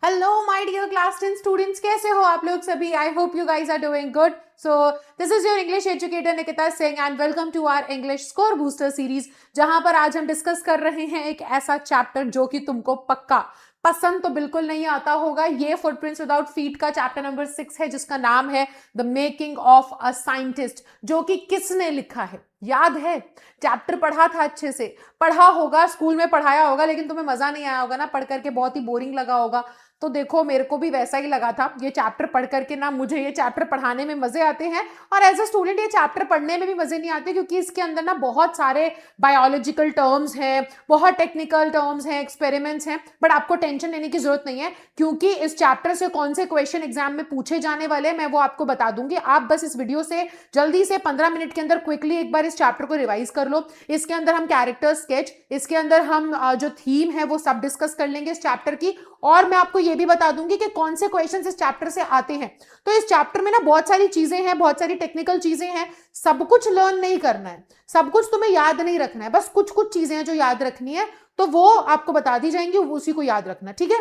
Hello my dear class 10 students, कैसे हो आप लोग सभी। I hope you guys are doing good. So this is your English educator Nikita Singh and welcome to our English score booster series, जहां पर आज हम डिस्कस कर रहे हैं एक ऐसा चैप्टर जो कि तुमको पक्का पसंद तो बिल्कुल नहीं आता होगा। ये फुटप्रिंट्स विदाउट फीट का चैप्टर नंबर 6 है, जिसका नाम है the making of a scientist, जो कि किसने लिखा है याद है। चैप्टर पढ़ा था, अच्छे से पढ़ा होगा, स्कूल में पढ़ाया होगा, लेकिन तुम्हें मजा नहीं आया होगा ना, पढ़ करके बहुत ही बोरिंग लगा होगा। तो देखो, मेरे को भी वैसा ही लगा था। ये चैप्टर पढ़ करके ना, मुझे ये चैप्टर पढ़ाने में मजे आते हैं और एज अ स्टूडेंट ये चैप्टर पढ़ने में भी मजे नहीं आते, क्योंकि इसके अंदर ना बहुत सारे बायोलॉजिकल टर्म्स हैं, बहुत टेक्निकल टर्म्स हैं, एक्सपेरिमेंट्स हैं। बट आपको टेंशन लेने की जरूरत नहीं है, क्योंकि इस चैप्टर से कौन से क्वेश्चन एग्जाम में पूछे जाने वाले मैं वो आपको बता दूंगी। आप बस इस वीडियो से जल्दी से 15 मिनट के अंदर क्विकली एक बार इस चैप्टर को रिवाइज कर लो। इसके अंदर हम कैरेक्टर स्केच, इसके अंदर हम जो थीम है वो सब डिस्कस कर लेंगे इस चैप्टर की। और मैं आपको ये भी बता दूंगी कि कौन से क्वेश्चंस इस चैप्टर से आते हैं। तो इस चैप्टर में ना बहुत सारी चीजें हैं, बहुत सारी टेक्निकल चीजें हैं। सब कुछ लर्न नहीं करना है, सब कुछ तुम्हें याद नहीं रखना है, बस कुछ कुछ चीजें हैं जो याद रखनी है, तो वो आपको बता दी जाएंगी, उसी को याद रखना, ठीक है।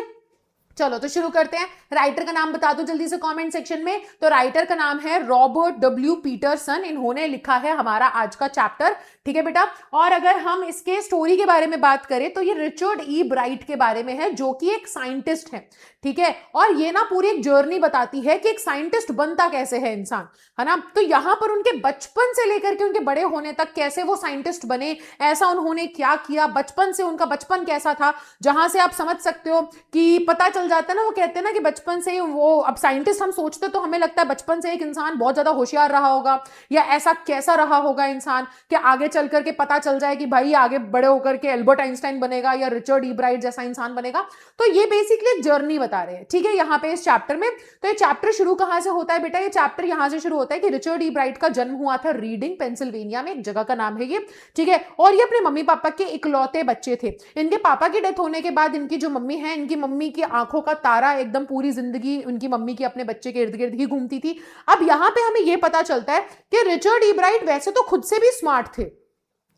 चलो तो शुरू करते हैं। राइटर का नाम बता दो जल्दी से कमेंट सेक्शन में। तो राइटर का नाम है रॉबर्ट डब्ल्यू पीटरसन, इन्होंने लिखा है हमारा आज का चैप्टर, ठीक है बेटा। और अगर हम इसके स्टोरी के बारे में बात करें तो ये रिचर्ड ई ब्राइट के बारे में है, जो कि एक साइंटिस्ट है, ठीक है। और ये ना पूरी एक जर्नी बताती है कि एक साइंटिस्ट बनता कैसे है इंसान, है ना। तो यहां पर उनके बचपन से लेकर के उनके बड़े होने तक कैसे वो साइंटिस्ट बने, ऐसा उन्होंने क्या किया, बचपन से उनका बचपन कैसा था, जहां से आप समझ सकते हो कि पता चल जाता है ना। वो कहते हैं ना कि बचपन से वो, अब साइंटिस्ट हम सोचते तो हमें लगता है बचपन से एक इंसान बहुत ज्यादा होशियार रहा होगा, या ऐसा कैसा रहा होगा इंसान कि आगे चल करके पता चल जाए कि भाई आगे बड़े होकर के एल्बर्ट आइंस्टाइन बनेगा या रिचर्ड ई ब्राइट जैसा इंसान बनेगा। तो ये बेसिकली एक जर्नी बता रहे हैं, ठीक है, यहाँ पे इस चैप्टर में। तो ये चैप्टर शुरू कहां से होता है बेटा, ये चैप्टर यहां से शुरू होता है कि रिचर्ड ई ब्राइट का जन्म हुआ था रीडिंग पेंसिल्वेनिया में, एक जगह का नाम है ये, ठीक है। और ये अपने मम्मी पापा के इकलौते बच्चे थे। इनके पापा की डेथ होने के बाद इनकी जो मम्मी है, इनकी मम्मी की आंखों का तारा एकदम पूरी जिंदगी उनकी मम्मी की अपने बच्चे के इर्द गिर्द ही घूमती थी। अब यहां पे हमें यह पता चलता है कि रिचर्ड ई ब्राइट वैसे तो खुद से भी स्मार्ट थे,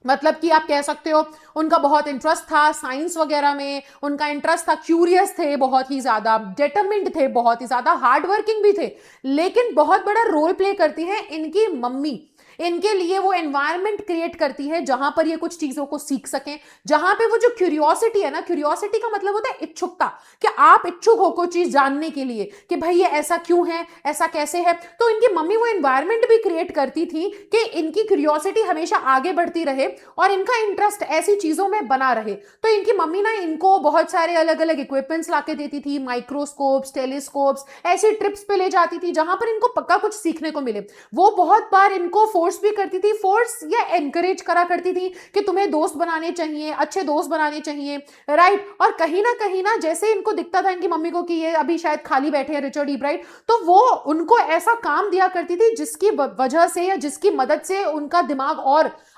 मतलब कि आप कह सकते हो उनका बहुत इंटरेस्ट था साइंस वगैरह में, उनका इंटरेस्ट था, क्यूरियस थे, बहुत ही ज्यादा डिटरमिन्ड थे, बहुत ही ज्यादा हार्ड वर्किंग भी थे। लेकिन बहुत बड़ा रोल प्ले करती है इनकी मम्मी। इनके लिए वो एनवायरनमेंट क्रिएट करती है जहां पर ये कुछ चीजों को सीख सकें, जहां पे वो जो क्यूरियोसिटी है ना, क्यूरियोसिटी का मतलब होता है इच्छुकता, कि आप इच्छुक हो कोई चीज जानने के लिए कि भाई ये ऐसा क्यों है, ऐसा कैसे है। तो इनकी मम्मी वो एनवायरनमेंट भी क्रिएट करती थी कि इनकी क्यूरियोसिटी हमेशा आगे बढ़ती रहे और इनका इंटरेस्ट ऐसी चीजों में बना रहे। तो इनकी मम्मी ना इनको बहुत सारे अलग अलग इक्विपमेंट्स लाके देती थी, माइक्रोस्कोप्स, टेलीस्कोप्स, ऐसी ट्रिप्स पे ले जाती थी जहां पर इनको पक्का कुछ सीखने को मिले। वो बहुत बार इनको फोर्स भी करती थी, फोर्स या एनकरेज करा करती थी कि तुम्हें दोस्त बनाने चाहिए, अच्छे दोस्त बनाने चाहिए, राइट। और कहीं ना जैसे इनको दिखता था इनकी मम्मी को कि ये अभी शायद खाली बैठे हैं रिचर्ड ई ब्राइट, तो वो उनको ऐसा काम दिया करती थी जिसकी वजह से या जिसकी मदद से उनका दिमाग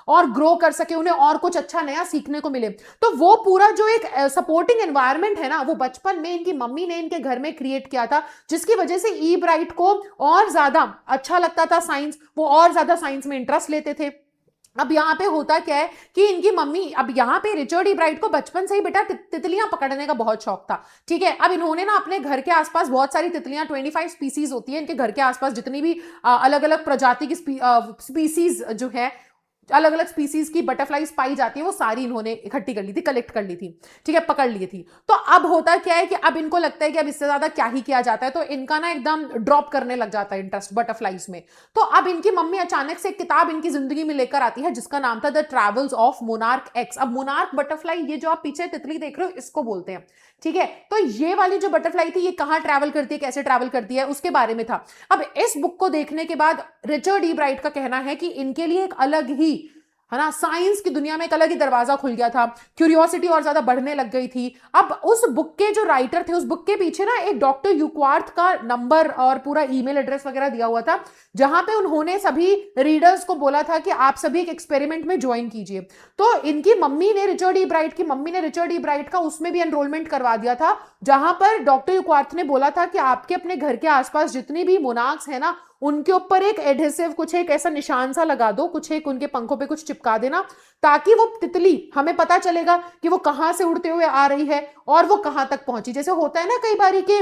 और ग्रो कर सके, उन्हें और कुछ अच्छा नया सीखने को मिले। तो वो पूरा जो एक सपोर्टिंग एनवायरनमेंट है ना, वो बचपन में इनकी मम्मी ने इनके घर में क्रिएट किया था, जिसकी वजह से ई ब्राइट को और ज्यादा अच्छा लगता था साइंस, वो और ज्यादा साइंस में इंटरेस्ट लेते थे। अब यहाँ पे होता क्या है कि इनकी मम्मी, अब यहाँ पे रिचर्ड ई ब्राइट को बचपन से ही बेटा तितलियां पकड़ने का बहुत शौक था, ठीक है। अब इन्होंने ना अपने घर के आसपास बहुत सारी तितलियां, 25 स्पीसीज होती है इनके घर के आसपास, जितनी भी अलग अलग प्रजाति की स्पीसीज जो है, अलग अलग स्पीसीज की बटरफ्लाईज पाई जाती है, वो सारी इन्होंने इकट्ठी कर ली थी, कलेक्ट कर ली थी, ठीक है, पकड़ ली थी। तो अब होता क्या है कि अब इनको लगता है कि अब इससे ज्यादा क्या ही किया जाता है, तो इनका ना एकदम ड्रॉप करने लग जाता है इंटरेस्ट बटरफ्लाईज में। तो अब इनकी मम्मी अचानक से एक किताब इनकी जिंदगी में लेकर आती है जिसका नाम था the travels of monarch x. अब मोनार्क बटरफ्लाई, ये जो आप पीछे तितली देख रहे हो, इसको बोलते हैं, ठीक है। तो ये वाली जो बटरफ्लाई थी, ये कहां ट्रैवल करती है, कैसे ट्रैवल करती है, उसके बारे में था। अब इस बुक को देखने के बाद रिचर्ड ई ब्राइट का कहना है कि इनके लिए एक अलग ही, है ना, साइंस की दुनिया में एक अलग ही दरवाजा खुल गया था, क्यूरियोसिटी और ज्यादा बढ़ने लग गई थी। अब उस बुक के जो राइटर थे, उस बुक के पीछे ना एक डॉक्टर यूक्वार्थ का नंबर और पूरा ईमेल एड्रेस वगैरह दिया हुआ था, जहां पे उन्होंने सभी रीडर्स को बोला था कि आप सभी एक एक्सपेरिमेंट में ज्वाइन कीजिए। तो इनकी मम्मी ने, रिचर्ड ई ब्राइट की मम्मी ने रिचर्ड ई ब्राइट का उसमें भी एनरोलमेंट करवा दिया था, जहां पर डॉक्टर यूक्वार्थ ने बोला था कि आपके अपने घर के आसपास जितनी भी मोनार्क्स है ना, उनके ऊपर एक एडहेसिव, कुछ एक ऐसा निशान सा लगा दो, कुछ एक उनके पंखों पे कुछ चिपका देना, ताकि वो तितली हमें पता चलेगा कि वो कहां से उड़ते हुए आ रही है और वो कहां तक पहुंची। जैसे होता है ना कई बारी कि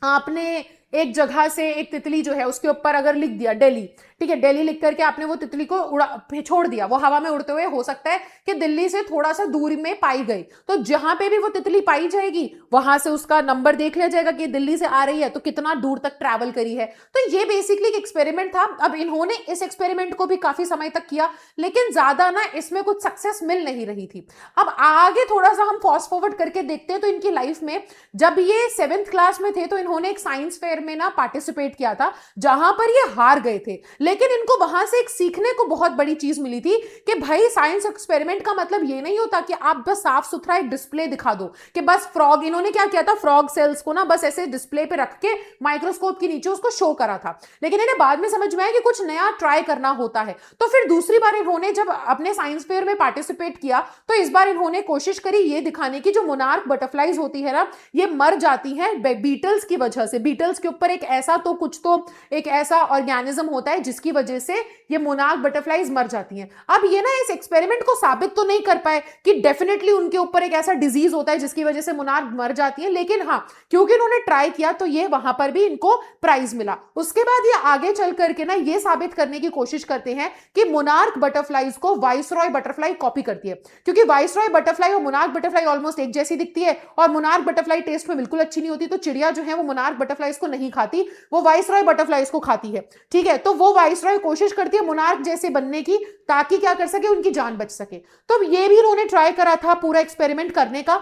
आपने एक जगह से एक तितली जो है उसके ऊपर अगर लिख दिया दिल्ली, ठीक है, दिल्ली लिख करके आपने वो तितली को उड़ा छोड़ दिया, वो हवा में उड़ते हुए हो सकता है कि दिल्ली से थोड़ा सा दूर में पाई गई, तो जहां पे भी वो तितली पाई जाएगी वहां से उसका नंबर देख लिया जाएगा कि दिल्ली से आ रही है तो कितना दूर तक ट्रैवल करी है। तो ये बेसिकली एक एक्सपेरिमेंट था। अब इन्होंने इस एक्सपेरिमेंट को भी काफी समय तक किया, लेकिन ज्यादा ना इसमें कुछ सक्सेस मिल नहीं रही थी। अब आगे थोड़ा सा हम फास्ट फॉरवर्ड करके देखते हैं तो इनकी लाइफ में जब ये 7th क्लास में थे तो इन्होंने एक साइंस फेयर में ना पार्टिसिपेट किया था, जहां पर ये हार गए थे, लेकिन इनको वहां से एक सीखने को बहुत बड़ी चीज मिली थी कि भाई साइंस एक्सपेरिमेंट का मतलब ये नहीं होता कि आप बस साफ सुथरा एक डिस्प्ले दिखा दो कि बस फ्रॉग, इन्होंने क्या किया था, फ्रॉग सेल्स को ना बस ऐसे डिस्प्ले पे रख के माइक्रोस्कोप के नीचे उसको शो करा था, लेकिन इन्हें बाद में समझ में आया कि कुछ नया ट्राई करना होता है। तो फिर दूसरी बार इन्होंने जब अपने साइंस फेयर में पार्टिसिपेट किया तो इस बार इन्होंने कोशिश करी ये दिखाने की जो मोनार्क बटरफ्लाईज होती है ना, ये मर जाती है बीटल्स की वजह से। बीटल्स के ऊपर एक ऐसा तो कुछ तो एक ऐसा ऑर्गेनिज्म होता है जिसकी वजह से ये मोनार्क बटरफ्लाईज मर जाती हैं। अब ये ना इस एक्सपेरिमेंट को साबित तो नहीं कर पाए कि डेफिनेटली उनके ऊपर एक ऐसा डिजीज होता है जिसकी वजह से मोनार्क मर जाती है, लेकिन हाँ क्योंकि इन्होंने ट्राई किया तो ये वहां पर भी इनको प्राइज मिला। उसके बाद ये आगे चल करके ना ये साबित करने की कोशिश करते हैं कि मोनार्क बटरफ्लाईज को वाइसरॉय बटरफ्लाई कॉपी करती है, क्योंकि वाइसरॉय बटरफ्लाई और मोनार्क बटरफ्लाई ऑलमोस्ट एक जैसी दिखती है और मोनार्क बटरफ्लाई टेस्ट में बिल्कुल अच्छी नहीं होती, तो चिड़िया जो है वो मोनार्क बटरफ्लाईज को नहीं खाती, वो वाइसरॉय बटरफ्लाईज को खाती है। ठीक है, तो वो वाइसरॉय कोशिश करती है मोनार्क जैसे बनने की ताकि क्या कर सके, उनकी जान बच सके। तो ये भी उन्होंने ट्राई करा था पूरा एक्सपेरिमेंट करने का।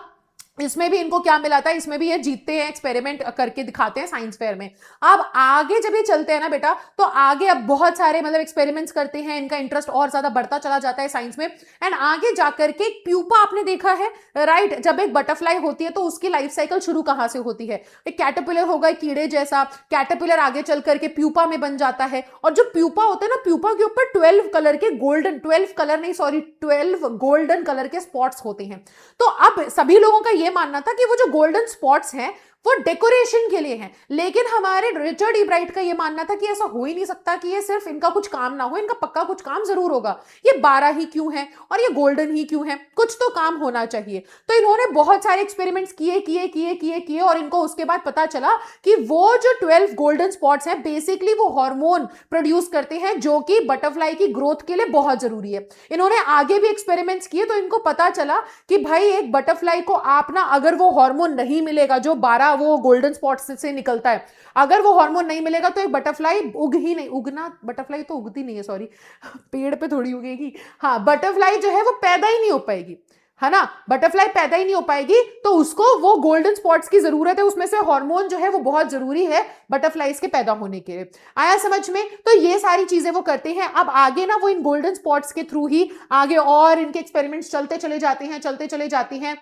इसमें भी इनको क्या मिला था, इसमें भी ये जीतते हैं, एक्सपेरिमेंट करके दिखाते हैं साइंस फेयर में। अब आगे जब ये चलते हैं ना बेटा, तो आगे अब बहुत सारे मतलब एक्सपेरिमेंट्स करते हैं, इनका इंटरेस्ट और ज्यादा बढ़ता चला जाता है साइंस में। एंड आगे जाकर के प्यूपा आपने देखा है राइट, जब एक बटरफ्लाई होती है तो उसकी लाइफ साइकिल शुरू कहां से होती है, एक कैटरपिलर होगा, कीड़े जैसा कैटरपिलर, आगे चल करके प्यूपा में बन जाता है, और जो प्यूपा होता है ना, प्यूपा के ऊपर 12 कलर के गोल्डन, 12 कलर नहीं सॉरी 12 गोल्डन कलर के स्पॉट्स होते हैं। तो अब सभी लोगों का ये मानना था कि वो जो गोल्डन स्पॉट्स हैं वो डेकोरेशन के लिए हैं, लेकिन हमारे रिचर्ड ई ब्राइट का ये मानना था कि ऐसा हो ही नहीं सकता कि ये सिर्फ इनका कुछ काम ना हो, इनका पक्का कुछ काम जरूर होगा, ये 12 ही क्यों है और ये गोल्डन ही क्यों है, कुछ तो काम होना चाहिए। तो इन्होंने बहुत सारे एक्सपेरिमेंट्स किए किए किए किए किए और इनको उसके बाद पता चला कि वो जो 12 गोल्डन स्पॉट्स हैं बेसिकली वो हार्मोन प्रोड्यूस करते हैं जो कि बटरफ्लाई की ग्रोथ के लिए बहुत जरूरी है। इन्होंने आगे भी एक्सपेरिमेंट्स किए तो इनको पता चला कि भाई एक बटरफ्लाई को आप ना, अगर वो हार्मोन नहीं मिलेगा जो 12 वो गोल्डन स्पॉट्स से निकलता है, अगर वो हार्मोन नहीं मिलेगा तो एक बटरफ्लाई उग ही नहीं, उगना, बटरफ्लाई तो उगती नहीं है सॉरी, पेड़ पे थोड़ी उगेगी, हाँ बटरफ्लाई जो है वो पैदा ही नहीं हो पाएगी, है ना, बटरफ्लाई पैदा ही नहीं हो पाएगी, तो उसको वो गोल्डन स्पॉट्स की जरूरत है, उसमें से हार्मोन जो है वो बहुत जरूरी है बटरफ्लाईज के पैदा होने के लिए। आया समझ में? तो ये सारी चीजें वो करते हैं। अब आगे ना वो इन गोल्डन स्पॉट्स के थ्रू ही आगे और इनके एक्सपेरिमेंट्स चलते चले जाते हैं, चलते चले जाते हैं,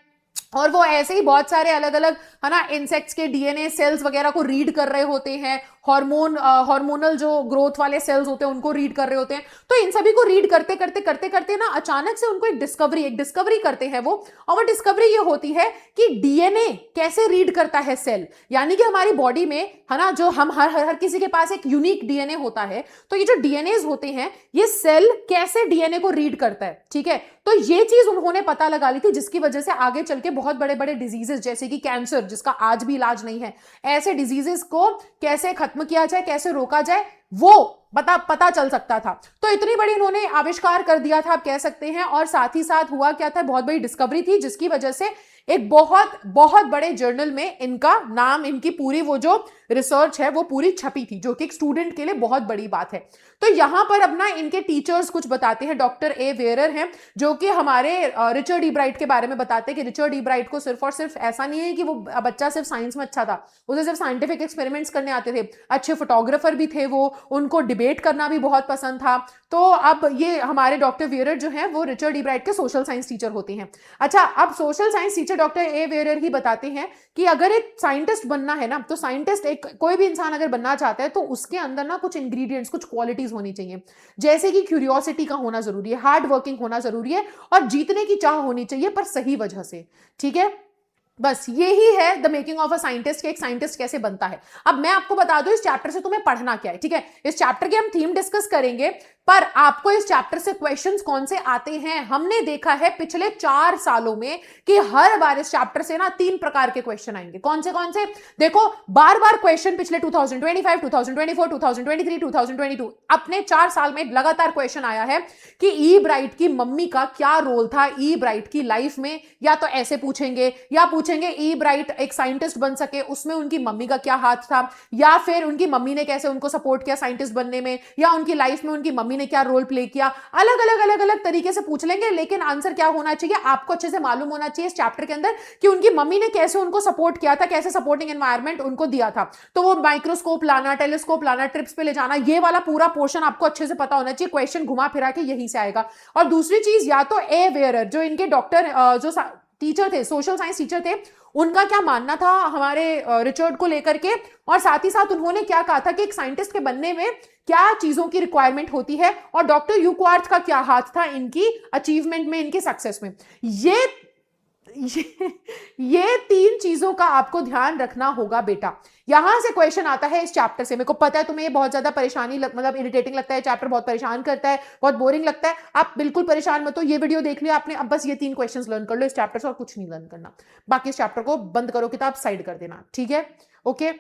और वो ऐसे ही बहुत सारे अलग अलग, है ना, इंसेक्ट्स के डीएनए सेल्स वगैरह को रीड कर रहे होते हैं, हार्मोनल जो ग्रोथ वाले सेल्स होते हैं उनको रीड कर रहे होते हैं। तो इन सभी को रीड करते करते करते करते ना अचानक से उनको एक डिस्कवरी करते हैं वो, और वो डिस्कवरी ये होती है कि डीएनए कैसे रीड करता है सेल, यानी कि हमारी बॉडी में, है ना, जो हम हर किसी के पास एक यूनिक डीएनए होता है, तो ये जो डीएनए होते हैं ये सेल कैसे डीएनए को रीड करता है, ठीक है। तो ये चीज उन्होंने पता लगा ली थी, जिसकी वजह से आगे चल के बहुत बड़े बड़े डिजीजेस जैसे कि कैंसर, जिसका आज भी इलाज नहीं है, ऐसे डिजीजेस को कैसे खत्म किया जाए, कैसे रोका जाए, वो पता चल सकता था। तो इतनी बड़ी इन्होंने आविष्कार कर दिया था आप कह सकते हैं। और साथ ही साथ हुआ क्या था, बहुत बड़ी डिस्कवरी थी जिसकी वजह से एक बहुत बहुत बड़े जर्नल में इनका नाम, इनकी पूरी वो जो रिसर्च है वो पूरी छपी थी, जो कि एक स्टूडेंट के लिए बहुत बड़ी बात है। तो यहां पर अब ना इनके टीचर्स कुछ बताते हैं, डॉक्टर ए वेयर हैं जो कि हमारे रिचर्ड ई ब्राइट के बारे में बताते हैं कि रिचर्ड ई ब्राइट को सिर्फ और सिर्फ ऐसा नहीं है कि वो बच्चा सिर्फ साइंस में अच्छा था, उसे सिर्फ साइंटिफिक एक्सपेरिमेंट्स करने आते थे, अच्छे फोटोग्राफर भी थे वो, उनको डिबेट करना भी बहुत पसंद था। तो अब ये हमारे डॉक्टर वेयर जो है वो रिचर्ड ई ब्राइट के सोशल साइंस टीचर होते हैं। अच्छा, अब social science teacher doctor A Weir ही बताते हैं कि अगर एक साइंटिस्ट बनना है ना, तो साइंटिस्ट, एक कोई भी इंसान अगर बनना चाहता है तो उसके अंदर ना कुछ इंग्रेडिएंट्स, कुछ क्वालिटीज होनी चाहिए, जैसे कि क्यूरियोसिटी का होना जरूरी है, हार्ड वर्किंग होना जरूरी है, और जीतने की चाह होनी चाहिए पर सही वजह से, ठीक है। बस यही है the making of a scientist, एक साइंटिस्ट कैसे बनता है। अब मैं आपको बता दूं इस चैप्टर से तुम्हें पढ़ना क्या है, ठीक है। इस चैप्टर की हम थीम डिस्कस करेंगे, पर आपको इस चैप्टर से क्वेश्चंस कौन से आते हैं, हमने देखा है पिछले 4 सालों में कि हर बार इस चैप्टर से ना 3 प्रकार के क्वेश्चन आएंगे। कौन से देखो, बार बार क्वेश्चन पिछले 2025, 2024, 2023, 2022 अपने 4 साल में लगातार क्वेश्चन आया है कि ई ब्राइट की मम्मी का क्या रोल था ई ब्राइट की लाइफ में। या तो ऐसे पूछेंगे, या पूछेंगे ई ब्राइट एक साइंटिस्ट बन सके उसमें उनकी मम्मी का क्या हाथ था, या फिर उनकी मम्मी ने कैसे उनको सपोर्ट किया साइंटिस्ट बनने में, या उनकी लाइफ में उनकी मम्मी ने क्या रोल प्ले किया। अलग अलग तरीके से पूछ लेंगे, लेकिन आंसर क्या होना चाहिए, आपको अच्छे से मालूम होना चाहिए इस चैप्टर के अंदर कि उनकी मम्मी ने कैसे उनको सपोर्ट किया था, कैसे सपोर्टिंग एनवायरनमेंट उनको दिया था। तो वो माइक्रोस्कोप लाना, टेलीस्कोप लाना, ट्रिप्स पे ले जाना, ये वाला पूरा पोर्शन आपको अच्छे से पता होना चाहिए। क्वेश्चन घुमा फिरा के यहीं से आएगा। और दूसरी चीज, या तो ए वेयरर जो इनके डॉक्टर जो टीचर थे, सोशल साइंस टीचर थे, उनका क्या मानना था हमारे रिचर्ड को लेकर के, और साथ ही साथ उन्होंने क्या कहा था कि एक साइंटिस्ट के बनने में क्या चीजों की रिक्वायरमेंट होती है, और डॉक्टर यूक्वार्थ का क्या हाथ था इनकी अचीवमेंट में, इनके सक्सेस में। ये 3 चीजों का आपको ध्यान रखना होगा बेटा। यहां से क्वेश्चन आता है इस चैप्टर से। मेरे को पता है तुम्हें ये बहुत ज्यादा परेशानी मतलब इरिटेटिंग लगता है, चैप्टर बहुत परेशान करता है, बहुत बोरिंग लगता है। आप बिल्कुल परेशान मत हो, ये वीडियो देख लिया आपने, अब बस ये 3 क्वेश्चंस लर्न कर लो इस चैप्टर से, और कुछ नहीं लर्न करना। बाकी इस चैप्टर को बंद करो, किताब साइड कर देना, ठीक है। ओके,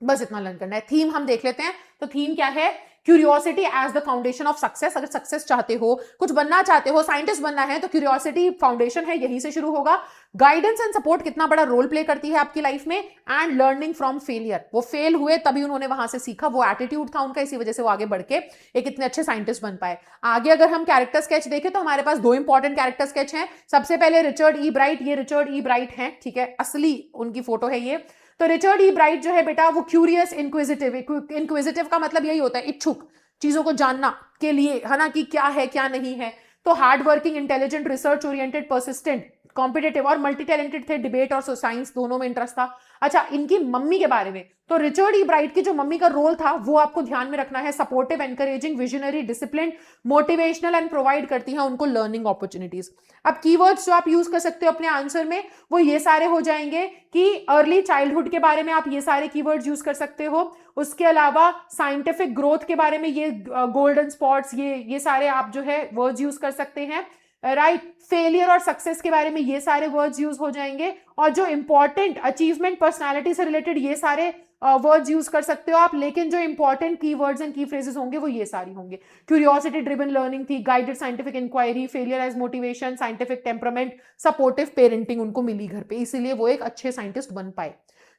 बस इतना लर्न करना है। थीम हम देख लेते हैं। तो थीम क्या है, curiosity as the foundation of success. अगर सक्सेस चाहते हो, कुछ बनना चाहते हो, साइंटिस्ट बनना है, तो क्यूरियोसिटी फाउंडेशन है, यहीं से शुरू होगा। गाइडेंस एंड सपोर्ट कितना बड़ा रोल प्ले करती है आपकी लाइफ में, एंड लर्निंग फ्रॉम फेलियर, वो फेल हुए तभी उन्होंने वहां से सीखा, वो एटीट्यूड था उनका, इसी वजह से वो आगे बढ़ के एक इतने अच्छे साइंटिस्ट बन पाए। आगे अगर हम कैरेक्टर स्केच देखें तो हमारे पास 2 इंपॉर्टेंट कैरेक्टर स्केच हैं। सबसे पहले रिचर्ड ई ब्राइट, ये रिचर्ड ई ब्राइट हैं, ठीक है, असली उनकी फोटो है ये। तो रिचर्ड ई ब्राइट जो है बेटा, वो क्यूरियस इंक्विजिटिव, इंक्विजिटिव का मतलब यही होता है इच्छुक, चीजों को जानना के लिए, है ना, कि क्या है क्या नहीं है। तो hard working, intelligent, research oriented, persistent, competitive और मल्टी टैलेंटेड थे, डिबेट और साइंस दोनों में इंटरेस्ट था। अच्छा, इनकी मम्मी के बारे में, तो रिचर्ड ई ब्राइट की जो मम्मी का रोल था वो आपको ध्यान में रखना है। Supportive, encouraging, visionary, discipline, motivational and provide करती हैं उनको लर्निंग अपॉर्चुनिटीज। अब कीवर्ड्स जो आप यूज कर सकते हो अपने आंसर में वो ये सारे हो जाएंगे कि अर्ली चाइल्डहुड के बारे में आप ये सारे कीवर्ड्स यूज कर सकते हो। उसके अलावा साइंटिफिक ग्रोथ के बारे में ये गोल्डन स्पॉट्स, ये सारे आप जो है वर्ड्स यूज कर सकते हैं, राइट। फेलियर और सक्सेस के बारे में ये सारे वर्ड्स यूज हो जाएंगे, और जो इंपॉर्टेंट अचीवमेंट, पर्सनालिटी से रिलेटेड ये सारे वर्ड्स यूज कर सकते हो आप। लेकिन जो इंपॉर्टेंट की वर्ड्स एंड की फ्रेजेस होंगे वो ये सारी होंगे। क्यूरियोसिटी ड्रिवन लर्निंग थी, guided scientific inquiry, failure as motivation, scientific temperament, supportive parenting उनको मिली घर पे, इसीलिए वो एक अच्छे साइंटिस्ट बन पाए।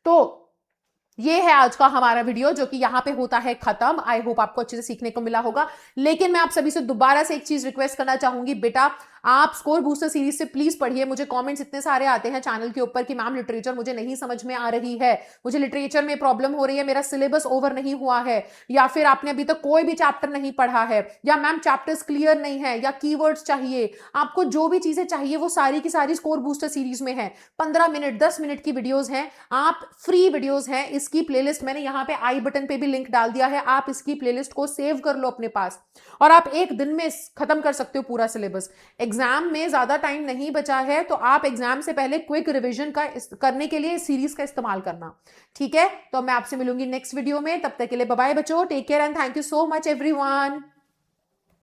तो ये है आज का हमारा वीडियो, जो कि यहाँ पे होता है खत्म। आई होप आपको अच्छे से सीखने को मिला होगा। लेकिन मैं आप सभी से दोबारा से एक चीज रिक्वेस्ट करना चाहूंगी, बेटा आप स्कोर बूस्टर सीरीज से प्लीज पढ़िए। मुझे कमेंट्स इतने सारे आते हैं चैनल के ऊपर कि मैम लिटरेचर मुझे नहीं समझ में आ रही है, मुझे लिटरेचर में प्रॉब्लम हो रही है, मेरा सिलेबस ओवर नहीं हुआ है, या फिर आपने अभी तक कोई भी चैप्टर नहीं पढ़ा है, या मैम चैप्टर्स क्लियर नहीं है, या कीवर्ड्स चाहिए। आपको जो भी चीजें चाहिए वो सारी की सारी स्कोर बूस्टर सीरीज में है। 15 मिनट 10 मिनट की वीडियोस हैं, आप फ्री वीडियोस हैं। इसकी प्लेलिस्ट मैंने यहाँ पे आई बटन पे भी लिंक डाल दिया है, आप इसकी प्लेलिस्ट को सेव कर लो अपने पास, और आप एक दिन में खत्म कर सकते हो पूरा सिलेबस। एग्जाम में ज्यादा टाइम नहीं बचा है, तो आप एग्जाम से पहले क्विक रिवीजन का करने के लिए इस सीरीज का इस्तेमाल करना, ठीक है। तो मैं आपसे मिलूंगी नेक्स्ट वीडियो में, तब तक के लिए बाय बाय बच्चों, take care and thank you so much everyone.